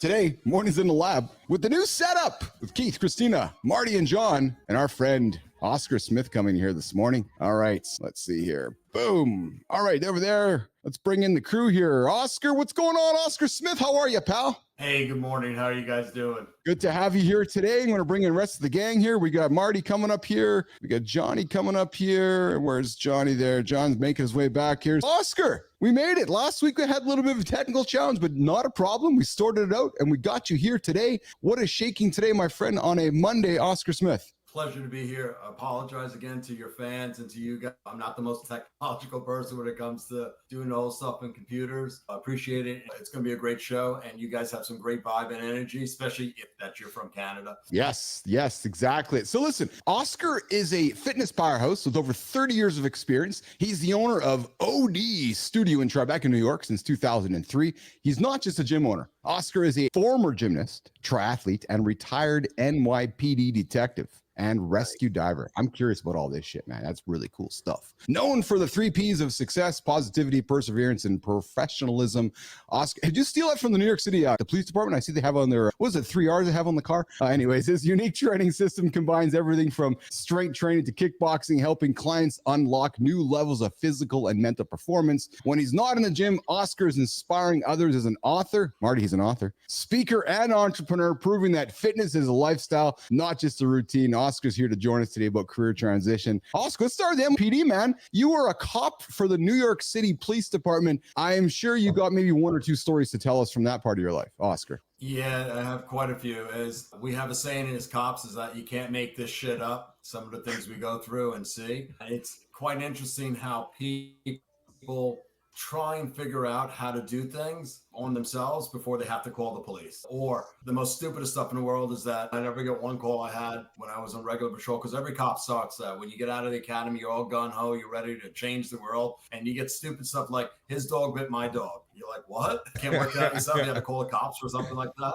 Today, mornings in the lab with the new setup with Keith, Kristina, Marty, and John, and our friend Oscar Smith coming here this morning. All right, let's see here. Boom. All right, over there. Let's bring in the crew here. Oscar, what's going on? Oscar Smith, how are you, pal? Hey, good morning. How are you guys doing? Good to have you here today. I'm going to bring in the rest of the gang here. We got Marty coming up here. We got Johnny coming up here. Where's Johnny there? John's making his way back here. Oscar, we made it. Last week we had a little bit of a technical challenge, but not a problem. We sorted it out and we got you here today. What is shaking today, my friend, on a Monday, Oscar Smith? Pleasure to be here. I apologize again to your fans and to you guys. I'm not the most technological person when it comes to doing all stuff in computers. I appreciate it. It's going to be a great show, and you guys have some great vibe and energy, especially if that you're from Canada. Yes, exactly. So listen, Oscar is a fitness powerhouse with over 30 years of experience. He's the owner of OD Studio in Tribeca, New York since 2003. He's not just a gym owner. Oscar is a former gymnast, triathlete, and retired NYPD detective and rescue diver. I'm curious about all this shit, man. That's really cool stuff. Known for the 3 Ps of success, positivity, perseverance, and professionalism. Oscar, did you steal that from the New York City the police department? I see they have on their, what is it, 3 Rs they have on the car? Anyways, his unique training system combines everything from strength training to kickboxing, helping clients unlock new levels of physical and mental performance. When he's not in the gym, Oscar is inspiring others as an author. Marty, he's an author, speaker, and entrepreneur, proving that fitness is a lifestyle, not just a routine. Oscar's here to join us today about career transition. Oscar, let's start with the MPD, man. You were a cop for the New York City Police Department. I am sure you got maybe 1 or 2 stories to tell us from that part of your life, Oscar. Yeah, I have quite a few. As we have a saying as cops is that you can't make this shit up. Some of the things we go through and see. It's quite interesting how people try and figure out how to do things on themselves before they have to call the police. Or the most stupidest stuff in the world is that I never get one call I had when I was on regular patrol, because every cop starts that. When you get out of the academy, you're all gun-ho, you're ready to change the world, and you get stupid stuff like, his dog bit my dog. You're like, what? Can't work that out yourself? You have to call the cops or something like that.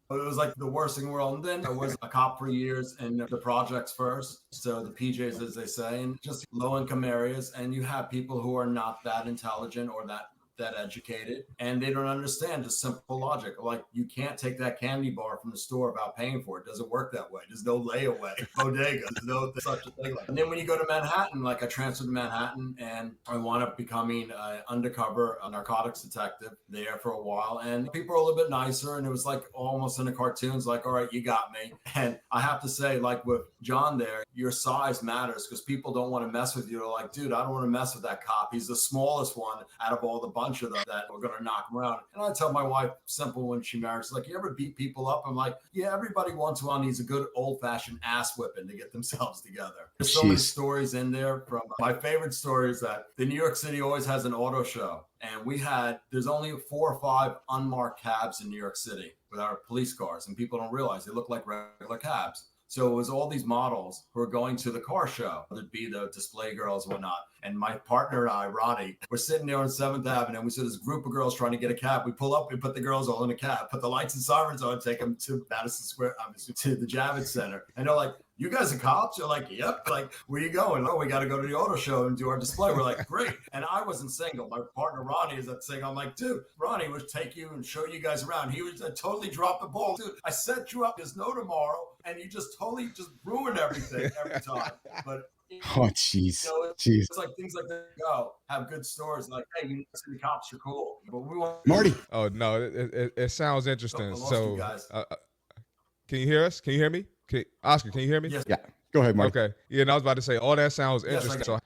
But it was like the worst thing in the world. And then I was a cop for years in the projects first. So the PJs, as they say, and just low income areas. And you have people who are not that intelligent or that educated, and they don't understand just simple logic. Like, you can't take that candy bar from the store without paying for it. It doesn't work that way. There's no layaway bodega. There's no such a thing. And then when you go to Manhattan, like I transferred to Manhattan and I wound up becoming an undercover narcotics detective there for a while. And people are a little bit nicer, and it was like almost in the cartoons, like, all right, you got me. And I have to say, like with John there, your size matters, because people don't want to mess with you. They're like, dude, I don't want to mess with that cop. He's the smallest one out of all the bunch of them that we're going to knock him around. And I tell my wife, simple, when she marries, like, you ever beat people up? I'm like, yeah, everybody once in a while needs a good old-fashioned ass whipping to get themselves together. There's so many stories in there. From my favorite story is that the New York City always has an auto show. And there's only 4 or 5 unmarked cabs in New York City with our police cars. And people don't realize they look like regular cabs. So it was all these models who were going to the car show. There'd be the display girls and whatnot. And my partner and I, Ronnie, we're sitting there on 7th Avenue, and we see this group of girls trying to get a cab. We pull up, we put the girls all in a cab, put the lights and sirens on, take them to Madison Square, to the Javits Center. And they're like, you guys are cops? You're like, yep. Like, where you going? Oh, we got to go to the auto show and do our display. We're like, great. And I wasn't single. My partner, Ronnie, is that single. I'm like, dude, Ronnie would take you and show you guys around. He would totally drop the ball. Dude, I set you up. There's no tomorrow. And you just totally just ruin everything every time. But oh, jeez. It's like things like that go have good stories. Like, hey, you see the cops are cool. But we want Marty. Oh, no, it sounds interesting. So, guys. Can you hear us? Can you hear me? Oscar, can you hear me? Yes. Yeah. Go ahead, Marty. Okay. Yeah, and I was about to say, all that sounds interesting. Yes, so,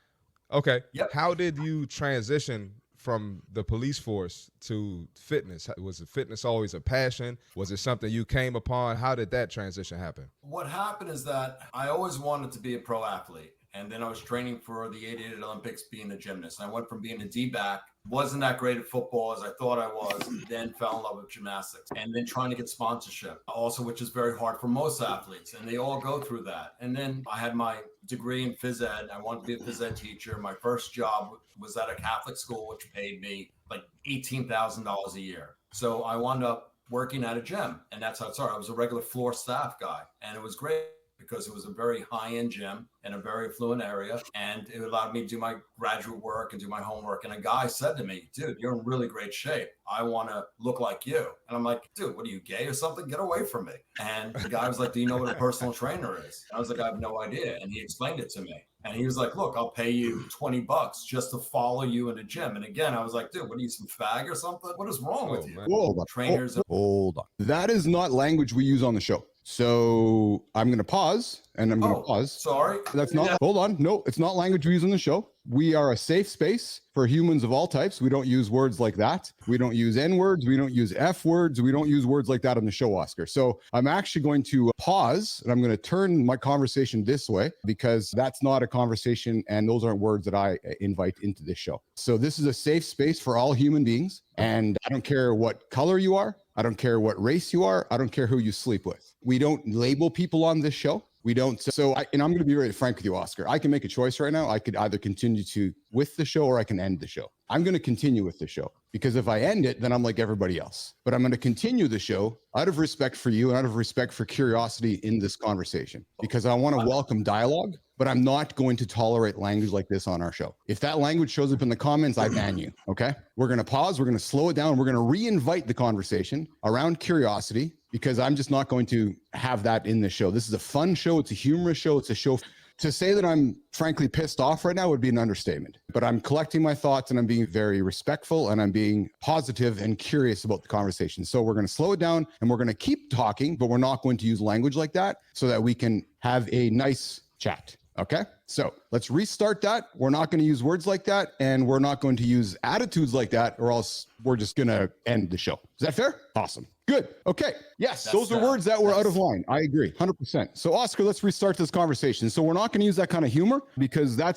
okay. Yep. How did you transition from the police force to fitness? Was fitness always a passion? Was it something you came upon? How did that transition happen? What happened is that I always wanted to be a pro athlete. And then I was training for the 88 Olympics being a gymnast. I went from being a D-back, wasn't that great at football as I thought I was, then fell in love with gymnastics. And then trying to get sponsorship, also, which is very hard for most athletes. And they all go through that. And then I had my degree in phys ed. I wanted to be a phys ed teacher. My first job was at a Catholic school, which paid me like $18,000 a year. So I wound up working at a gym. And that's how it started. I was a regular floor staff guy. And it was great. because it was a very high-end gym in a very affluent area, and it allowed me to do my graduate work and do my homework. And a guy said to me, dude, you're in really great shape. I want to look like you. And I'm like, dude, what are you, gay or something? Get away from me. And the guy was like, do you know what a personal trainer is? And I was like, I have no idea. And he explained it to me. And he was like, look, I'll pay you $20 just to follow you in a gym. And again, I was like, dude, what are you, some fag or something? What is wrong with you? Whoa, Trainers. Hold on. That is not language we use on the show. So I'm going to pause and I'm going to pause. Sorry. That's not, hold on. No, it's not language we use on the show. We are a safe space for humans of all types. We don't use words like that. We don't use N words. We don't use F words. We don't use words like that on the show, Oscar. So I'm actually going to pause and I'm going to turn my conversation this way because that's not a conversation and those aren't words that I invite into this show. So this is a safe space for all human beings. And I don't care what color you are. I don't care what race you are. I don't care who you sleep with. We don't label people on this show. We don't. And I'm going to be very frank with you, Oscar. I can make a choice right now. I could either continue with the show or I can end the show. I'm going to continue with the show because if I end it, then I'm like everybody else. But I'm going to continue the show out of respect for you and out of respect for curiosity in this conversation because I want to welcome dialogue, but I'm not going to tolerate language like this on our show. If that language shows up in the comments, I ban you. Okay. We're going to pause. We're going to slow it down. We're going to re-invite the conversation around curiosity because I'm just not going to have that in the show. This is a fun show. It's a humorous show. It's a show. To say that I'm frankly pissed off right now would be an understatement, but I'm collecting my thoughts and I'm being very respectful and I'm being positive and curious about the conversation. So we're going to slow it down and we're going to keep talking, but we're not going to use language like that so that we can have a nice chat. Okay. So let's restart that. We're not going to use words like that and we're not going to use attitudes like that or else we're just going to end the show. Is that fair? Awesome. Good. Okay. Yes. Those are words that were out of line. I agree 100%. So Oscar, let's restart this conversation. So we're not going to use that kind of humor because then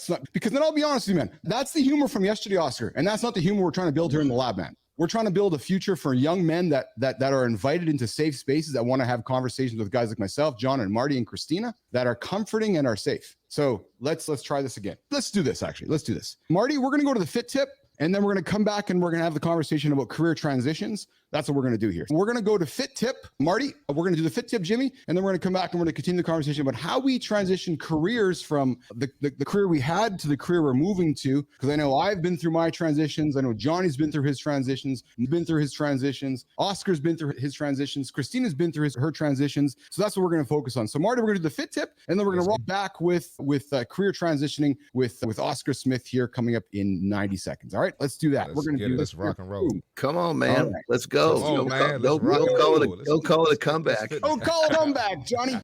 I'll be honest with you, man, that's the humor from yesterday, Oscar. And that's not the humor we're trying to build here in the lab, man. We're trying to build a future for young men that are invited into safe spaces that want to have conversations with guys like myself, John and Marty and Kristina that are comforting and are safe. So let's try this again. Let's do this, actually. Let's do this. Marty, we're going to go to the fit tip. And then we're going to come back and we're going to have the conversation about career transitions. That's what we're going to do here. We're going to go to fit tip, Marty. We're going to do the fit tip, Jimmy. And then we're going to come back and we're going to continue the conversation about how we transition careers from the career we had to the career we're moving to. Because I know I've been through my transitions. I know Johnny's been through his transitions. Oscar's been through his transitions. Kristina's been through her transitions. So that's what we're going to focus on. So Marty, we're going to do the fit tip. And then we're going to roll back with career transitioning with Oscar Smith here coming up in 90 seconds. All right. Let's do that. We're going to do this. Let's rock and roll. Come on, man. Right. Let's go. Come on, man. Don't call it a comeback. Don't call it a comeback, Johnny.